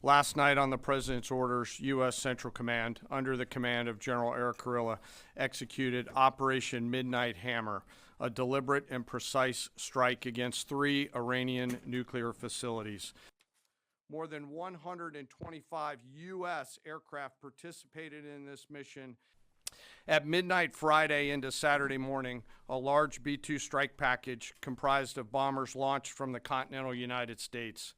Last night, on the President's orders, U.S. Central Command, under the command of General Eric Kurilla, executed Operation Midnight Hammer, a deliberate and precise strike against 3 Iranian nuclear facilities. More than 125 U.S. aircraft participated in this mission. At midnight Friday into Saturday morning, a large B-2 strike package comprised of bombers launched from the continental United States.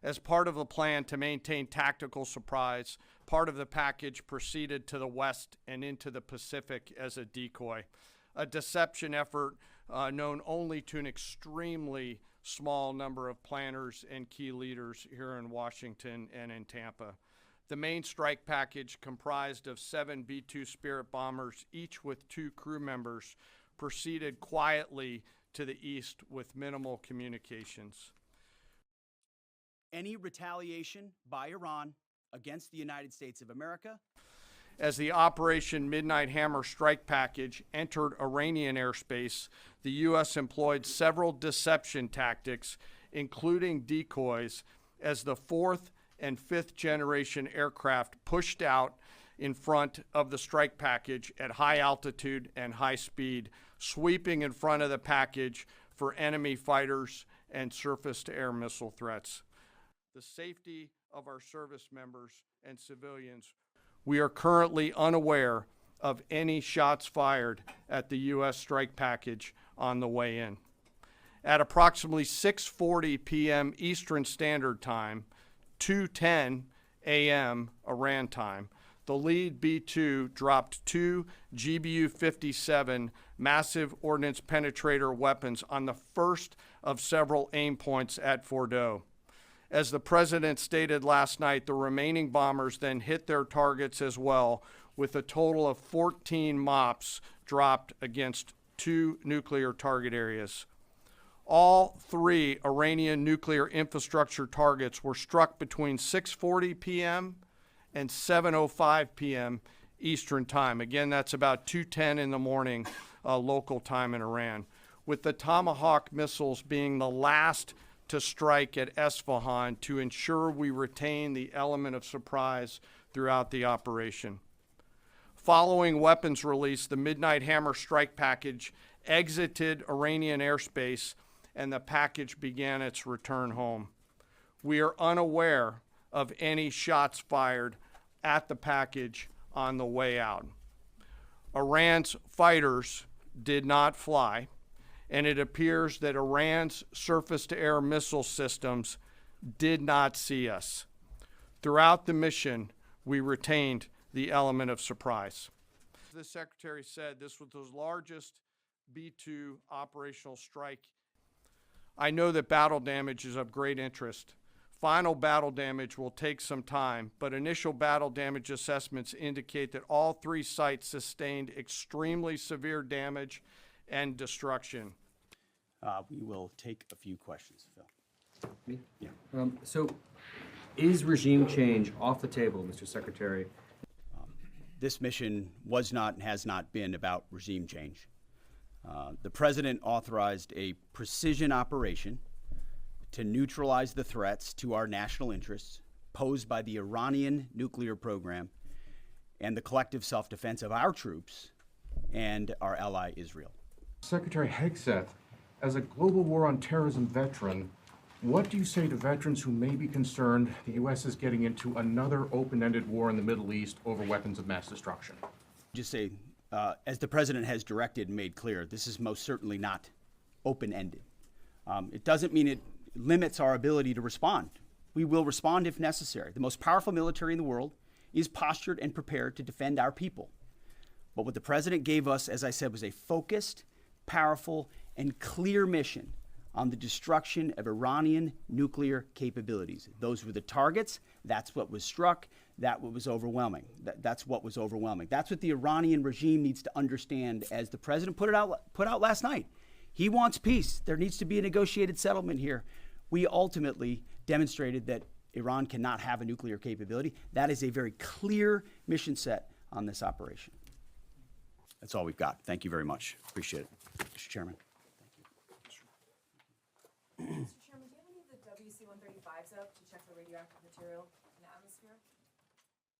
As part of the plan to maintain tactical surprise, part of the package proceeded to the west and into the Pacific as a decoy, a deception effort known only to an extremely small number of planners and key leaders here in Washington and in Tampa. The main strike package, comprised of 7 B-2 Spirit bombers, each with 2 crew members, proceeded quietly to the east with minimal communications. Any retaliation by Iran against the United States of America. As the Operation Midnight Hammer strike package entered Iranian airspace, the U.S. employed several deception tactics, including decoys, as the 4th and 5th generation aircraft pushed out in front of the strike package at high altitude and high speed, sweeping in front of the package for enemy fighters and surface-to-air missile threats. The safety of our service members and civilians. We are currently unaware of any shots fired at the U.S. strike package on the way in. At approximately 6:40 p.m. Eastern Standard Time, 2:10 a.m. Iran time, the lead B-2 dropped 2 GBU-57 massive ordnance penetrator weapons on the first of several aim points at Fordo. As the President stated last night, the remaining bombers then hit their targets as well, with a total of 14 MOPs dropped against 2 nuclear target areas. All 3 Iranian nuclear infrastructure targets were struck between 6:40 p.m. and 7:05 p.m. Eastern Time. Again, that's about 2:10 in the morning local time in Iran, with the Tomahawk missiles being the last to strike at Esfahan to ensure we retain the element of surprise throughout the operation. Following weapons release, the Midnight Hammer strike package exited Iranian airspace and the package began its return home. We are unaware of any shots fired at the package on the way out. Iran's fighters did not fly, and it appears that Iran's surface-to-air missile systems did not see us. Throughout the mission, we retained the element of surprise. The Secretary said this was the largest B-2 operational strike. I know that battle damage is of great interest. Final battle damage will take some time, but initial battle damage assessments indicate that all 3 sites sustained extremely severe damage and destruction. We will take a few questions, Phil. Me? Yeah. So, is regime change off the table, Mr. Secretary? This mission was not and has not been about regime change. The President authorized a precision operation to neutralize the threats to our national interests posed by the Iranian nuclear program and the collective self-defense of our troops and our ally Israel. Secretary Hegseth, as a global war on terrorism veteran, what do you say to veterans who may be concerned the U.S. is getting into another open-ended war in the Middle East over weapons of mass destruction? Just say, as the President has directed and made clear, this is most certainly not open-ended. It doesn't mean it limits our ability to respond. We will respond if necessary. The most powerful military in the world is postured and prepared to defend our people. But what the President gave us, as I said, was a focused, powerful, and clear mission on the destruction of Iranian nuclear capabilities. Those were the targets. That's what was struck. That's what was overwhelming. That's what was overwhelming. That's what the Iranian regime needs to understand. As the President put out last night, he wants peace. There needs to be a negotiated settlement here. We ultimately demonstrated that Iran cannot have a nuclear capability. That is a very clear mission set on this operation. That's all we've got. Thank you very much. Appreciate it, Mr. Chairman. Mr. Chairman, do you have any of the WC-135s up to check the radioactive material? an atmosphere.